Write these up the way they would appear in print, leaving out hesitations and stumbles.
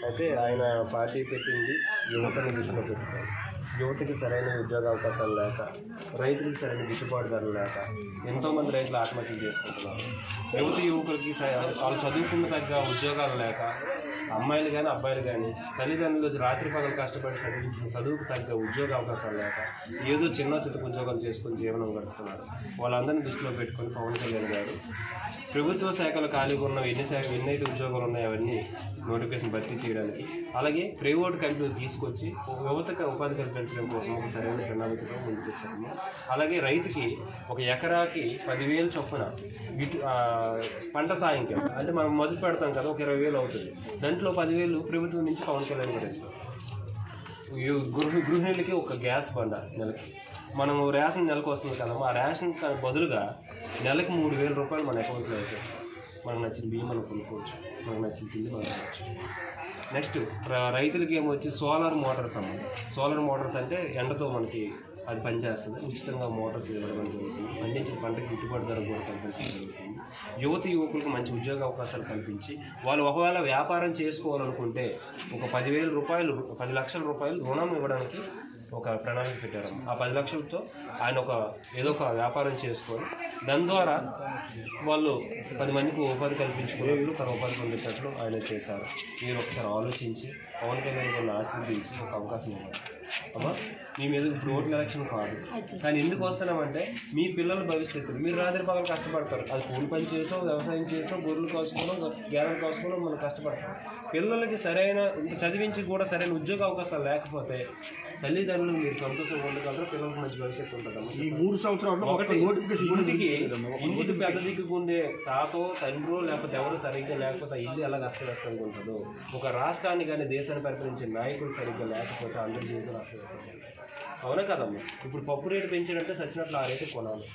అయితే ఆయన పార్టీ పెట్టింది యువతను దృష్టిలో పెట్టుకోవాలి. యువతకి సరైన ఉద్యోగ అవకాశాలు లేక, రైతులకు సరైన గిట్టుబాటు ధరలు లేక ఎంతోమంది రైతులు ఆత్మహత్యలు చేసుకుంటున్నారు. యువకులకి వాళ్ళు చదువుకున్న తగ్గ ఉద్యోగాలు లేక, అమ్మాయిలు కానీ అబ్బాయిలు కానీ తల్లిదండ్రులు రాత్రి పగలు కష్టపడి చదివించిన చదువుకు తగ్గ ఉద్యోగ అవకాశాలు లేక ఏదో చిన్న చిన్న ఉద్యోగాలు చేసుకుని జీవనం గడుపుతున్నారు. వాళ్ళందరినీ దృష్టిలో పెట్టుకొని పవన్ కళ్యాణ్ గారు ప్రభుత్వ శాఖలు ఖాళీగా ఉన్న ఎన్నైతే ఉద్యోగాలు ఉన్నాయో అవన్నీ నోటిఫికేషన్ భర్తీ చేయడానికి, అలాగే ప్రైవేట్ కంపెనీలు తీసుకొచ్చి యువతకు ఉపాధి కల్పించడం కోసం ఒక సరైన ప్రణాళికతో ముందుకు వచ్చాము. అలాగే రైతుకి ఒక ఎకరాకి 10,000 చొప్పున పంట సాయం కింద, అంటే మనం మొదలు పెడతాం కదా, ఒక 20,000 అవుతుంది. దాంట్లో 10,000 ప్రభుత్వం నుంచి పవన్ కళ్యాణ్ గారు ఇస్తారు. గృహిణులకి ఒక గ్యాస్ బండ నెలకి, మనం రేషన్ నెలకు వస్తుంది కదా, ఆ రేషన్ బదులుగా నెలకు 3,000 రూపాయలు మన అకౌంట్లో వేసేస్తాం. మనకు నచ్చిన బియ్యం మనం కొనుక్కోవచ్చు, మనకు నచ్చిన తిండి మనం కొనుక్కోవచ్చు. నెక్స్ట్ రైతులకి ఏమొచ్చి సోలార్ మోటార్స్ అమ్మాలి. సోలార్ మోటార్స్ అంటే ఎండతో మనకి అది పనిచేస్తుంది. ఉచితంగా మోటార్స్ ఇవ్వడం జరుగుతుంది. పండించిన పంటకి గిట్టుబాటు ధర కూడా కల్పించడం జరుగుతుంది. యువకులకు మంచి ఉద్యోగ అవకాశాలు కల్పించి వాళ్ళు ఒకవేళ వ్యాపారం చేసుకోవాలనుకుంటే ఒక 10,000 రూపాయలు, 10 లక్షల రూపాయలు రుణం ఇవ్వడానికి ఒక ప్రణాళిక పెట్టారు. ఆ 10 లక్షలతో ఆయన ఏదో ఒక వ్యాపారం చేసుకొని దాని ద్వారా వాళ్ళు 10 మందికి ఉపాధి కల్పించుకునేట్లు తన ఉపాధి పొందేటట్లు ఆయన చేశారు. మీరు ఒకసారి ఆలోచించి పవన్ కళ్యాణ్ గారిని ఆశీర్వదించి ఒక అవకాశం ఇవ్వాలి. అమ్మా, మీ మీద ఇప్పుడు ఓట్ల ఎలక్షన్ కాదు, కానీ ఎందుకు వస్తున్నామంటే మీ పిల్లల భవిష్యత్తు. మీరు రాత్రి పగలు కష్టపడతారు, అది కూలి పని చేసో, వ్యవసాయం చేసో, గొర్రెలు కోసుకోవడం, గేదెలు కోసుకోవడం మనం కష్టపడతాం. పిల్లలకి సరైన చదివించి కూడా సరైన ఉద్యోగ అవకాశాలు లేకపోతే తల్లిదండ్రులు మీరు సంతోషంగా ఉండగలరు, పిల్లలకు మంచి భవిష్యత్తు ఉంటుందమ్మా. ఈ 3 సంవత్సరాలు ఇంటికి పెద్ద దిక్కుకుండే తాతో తండ్రో లేకపోతే ఎవరు సరిగ్గా లేకపోతే ఇల్లు ఎలా అస్తవ్యస్తంగా ఉంటుందో, ఒక రాష్ట్రాన్ని కానీ దేశాన్ని పరిపాలించే నాయకుడు సరిగ్గా లేకపోతే అందరి జీవితాలు అస్తవ్యస్తంగా ఉంటాయి. అవునా కదమ్మా? ఇప్పుడు పప్పు రేటు పెంచాడంటే సచ్చినట్లు ఆ రేటు కొనాలి.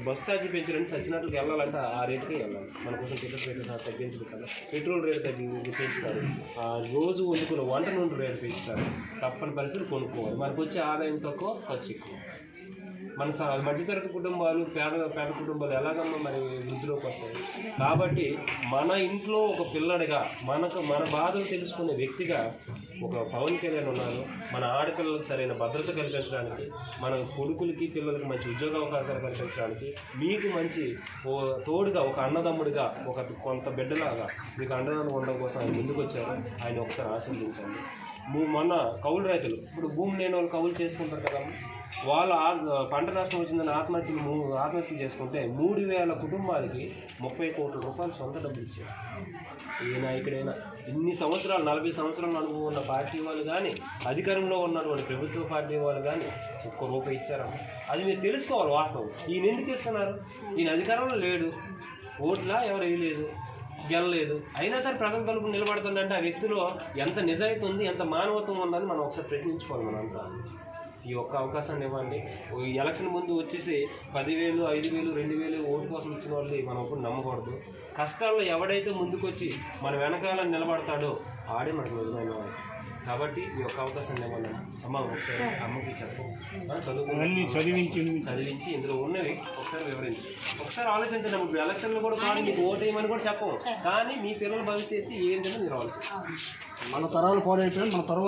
బస్ ఛార్జీ పెంచారంటే సచ్చినట్లుకి వెళ్ళాలంటే ఆ రేటుకే వెళ్ళాలి. మన కోసం టికెట్ రేటు తగ్గించదు కదా, పెట్రోల్ రేటు పెంచుతారు, రోజు వండుకున్న వంట నూనె రేటు పెంచుతారు. తప్పని పరిస్థితులు కొనుక్కోవాలి. మనకు వచ్చే ఆదాయం తక్కువ, ఖర్చు ఎక్కువ. మన మధ్యతరగతి కుటుంబాలు, పేద కుటుంబాలు ఎలాగమ్మా మరి వృద్ధిలోకి వస్తాయి? కాబట్టి మన ఇంట్లో ఒక పిల్లడిగా మన బాధలు తెలుసుకునే వ్యక్తిగా ఒక పవన్ కళ్యాణ్ ఉన్నారు. మన ఆడపిల్లలకు సరైన భద్రత కల్పించడానికి, మన కొడుకులకి పిల్లలకి మంచి ఉద్యోగ అవకాశాలు కల్పించడానికి, మీకు మంచి తోడుగా ఒక అన్నదమ్ముడిగా, కొంత బిడ్డలాగా మీకు అండదండ ఉండడం కోసం ఆయన ముందుకు వచ్చారు. ఆయన ఒకసారి ఆశీర్వదించండి. మొన్న కౌలు రైతులు ఇప్పుడు భూమి లేని వాళ్ళు కౌలు చేసుకుంటారు కదా, వాళ్ళు పంట నష్టం వచ్చిందని ఆత్మహత్యలు చేసుకుంటే 3,000 కుటుంబాలకి 30 కోట్ల రూపాయలు సొంత డబ్బులు ఇచ్చారు. ఏ నాయకుడైనా ఇన్ని సంవత్సరాలు 40 సంవత్సరాల అనుభవం ఉన్న పార్టీ వాళ్ళు కానీ, అధికారంలో ఉన్నటువంటి ప్రభుత్వ పార్టీ వాళ్ళు కానీ ₹1 ఇచ్చారు. అది మీరు తెలుసుకోవాలి. వాస్తవం ఈయన ఎందుకు ఇస్తున్నారు? ఈయన అధికారంలో లేడు, ఓట్లా ఎవరు వేయలేదు, గెలలేదు, అయినా సరే ప్రజల తరపున నిలబడుతుందంటే ఆ వ్యక్తిలో ఎంత నిజాయితీ ఉంది, ఎంత మానవత్వం ఉందని మనం ఒకసారి ప్రశ్నించుకోవాలి. మనంతా ఈ ఒక్క అవకాశాన్ని ఇవ్వండి. ఈ ఎలక్షన్ ముందు వచ్చేసి 10,000, 5,000, 2,000 ఓటు కోసం ఇచ్చిన వాళ్ళు మనం ఎప్పుడు నమ్మకూడదు. కష్టాల్లో ఎవడైతే ముందుకొచ్చి మన వెనకాల నిలబడతాడో ఆడే మనకు నిజమైన వాడు. కాబట్టి ఈ ఒక్క అవకాశాన్ని ఇవ్వండి. అమ్మ ఒకసారి అమ్మకి చదివించి ఇందులో ఉన్నవి ఒకసారి వివరించి ఒకసారి ఆలోచించండి. ఇప్పుడు ఎలక్షన్లు కూడా కాదు, మీకు ఓటు వేయమని కూడా చెప్పము, కానీ మీ పిల్లల భవిష్యత్తు ఏంటంటే మీరు ఆలోచించాలి. మన తరాలు పోరైపోయి మన తర్వాత